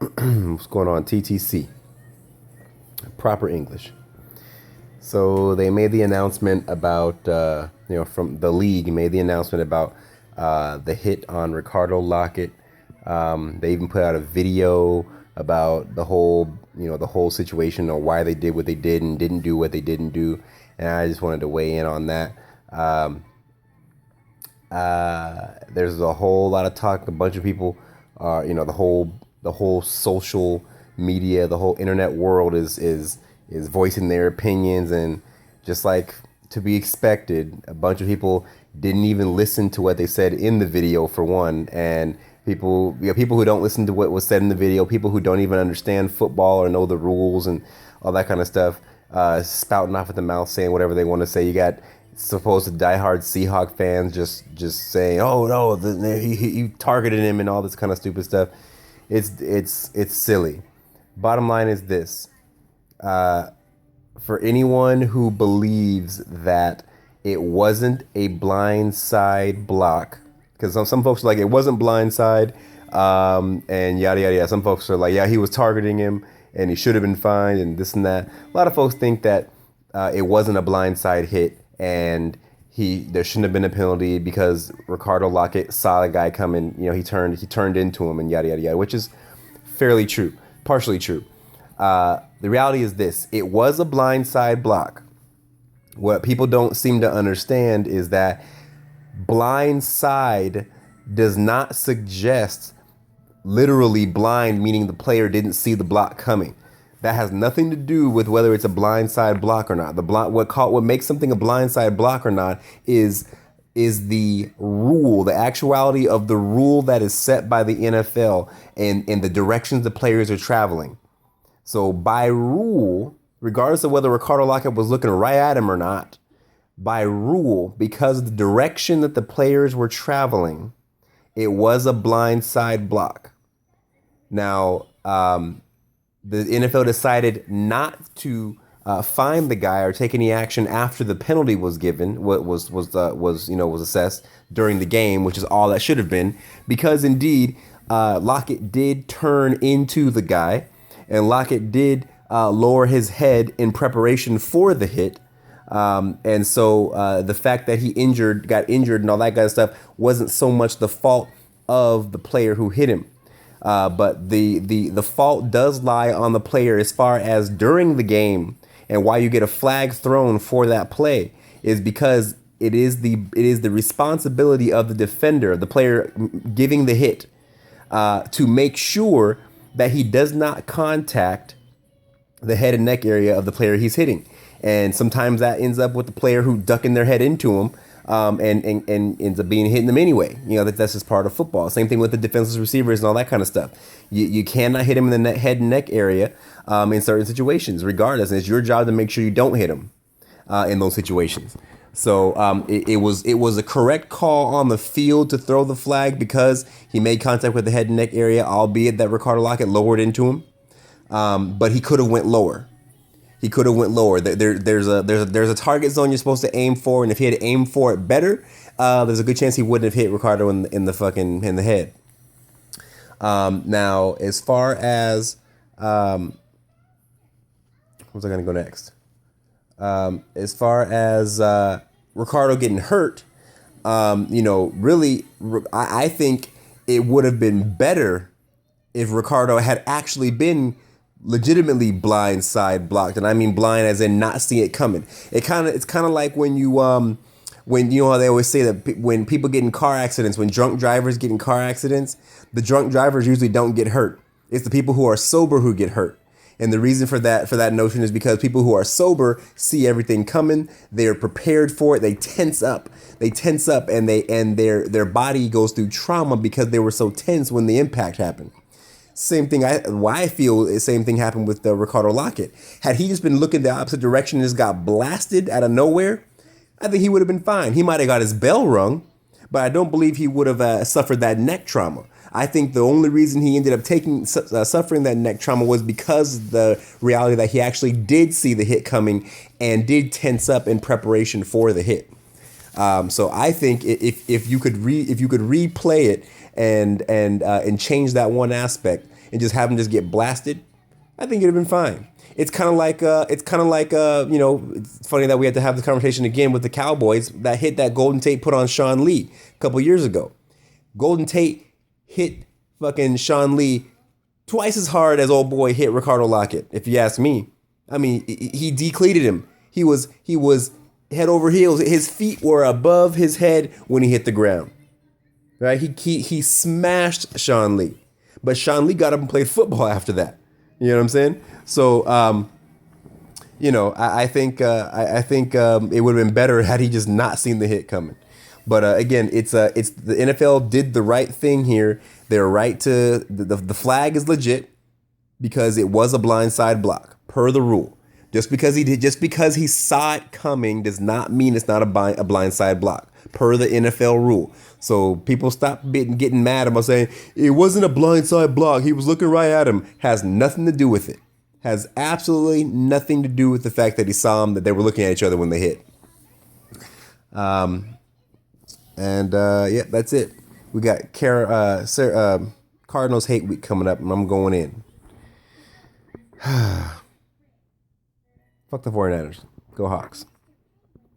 What's going on? TTC, proper English. So they made the announcement about, from the league made the announcement about the hit on Ricardo Lockette. They even put out a video about the whole situation or why they did what they did and didn't do what they didn't do. And I just wanted to weigh in on that. There's a whole lot of talk. A bunch of people, the whole social media, the whole internet world is voicing their opinions, and just like to be expected, a bunch of people didn't even listen to what they said in the video for one, and people who don't listen to what was said in the video, people who don't even understand football or know the rules and all that kind of stuff, spouting off at the mouth, saying whatever they want to say. You got supposed diehard Seahawk fans just saying, "Oh no, he targeted him," and all this kind of stupid stuff. It's silly. Bottom line is this: for anyone who believes that it wasn't a blindside block, because some folks are like, it wasn't blindside, and yada yada yada. Some folks are like, yeah, he was targeting him and he should have been fined and this and that. A lot of folks think that it wasn't a blindside hit and there shouldn't have been a penalty because Ricardo Lockette saw the guy coming. He turned into him and yada yada yada, which is fairly true, partially true. The reality is this: it was a blindside block. What people don't seem to understand is that blindside does not suggest literally blind, meaning the player didn't see the block coming. That has nothing to do with whether it's a blindside block or not. What makes something a blindside block or not is the rule, the actuality of the rule that is set by the NFL and the directions the players are traveling. So by rule, regardless of whether Ricardo Lockette was looking right at him or not, by rule, because of the direction that the players were traveling, it was a blindside block. Now, the NFL decided not to fine the guy or take any action after the penalty was given, was assessed during the game, which is all that should have been, because indeed Lockette did turn into the guy, and Lockette did lower his head in preparation for the hit. And so the fact that he got injured and all that kind of stuff wasn't so much the fault of the player who hit him. But the fault does lie on the player as far as during the game, and why you get a flag thrown for that play is because it is the responsibility of the defender, the player giving the hit, to make sure that he does not contact the head and neck area of the player he's hitting. And sometimes that ends up with the player who ducking their head into him, and ends up being hitting them anyway. That's just part of football. Same thing with the defenseless receivers and all that kind of stuff. You cannot hit him in the head and neck area in certain situations, regardless. And it's your job to make sure you don't hit him in those situations. So it was a correct call on the field to throw the flag because he made contact with the head and neck area, albeit that Ricardo Lockette lowered into him. But he could have went lower. There's a target zone you're supposed to aim for, and if he had aimed for it better, there's a good chance he wouldn't have hit Ricardo in the head. Now, as far as where's I gonna go next? As far as Ricardo getting hurt, really, I think it would have been better if Ricardo had actually been legitimately blindside blocked, and I mean blind as in not see it coming. It's kind of like when how they always say that when people get in car accidents, when drunk drivers get in car accidents, the drunk drivers usually don't get hurt. It's the people who are sober who get hurt. And the reason for that notion is because people who are sober see everything coming. They're prepared for it. They tense up, and their body goes through trauma because they were so tense when the impact happened. Same thing. I feel the same thing happened with Ricardo Lockette. Had he just been looking the opposite direction and just got blasted out of nowhere, I think he would have been fine. He might have got his bell rung, but I don't believe he would have suffered that neck trauma. I think the only reason he ended up suffering that neck trauma was because of the reality that he actually did see the hit coming and did tense up in preparation for the hit. So I think if you could replay it and change that one aspect and just have him just get blasted, I think it'd have been fine. It's kind of like you know, it's funny that we had to have this conversation again with the Cowboys that hit that Golden Tate put on Sean Lee a couple years ago. Golden Tate hit fucking Sean Lee twice as hard as old boy hit Ricardo Lockette, if you ask me. I mean, he decleated him. He was head over heels. His feet were above his head when he hit the ground. Right? He smashed Sean Lee. But Sean Lee got up and played football after that. You know what I'm saying? So, you know, I think it would have been better had he just not seen the hit coming. But again, it's the NFL did the right thing here. They're right to the flag is legit because it was a blindside block per the rule. Just because he saw it coming does not mean it's not a blindside block per the NFL rule. So people stop getting mad about saying it wasn't a blindside block. He was looking right at him. Has nothing to do with it. Has absolutely nothing to do with the fact that he saw him, that they were looking at each other when they hit. Yeah, that's it. We got Cardinals hate week coming up, and I'm going in. Fuck the 49ers. Go Hawks.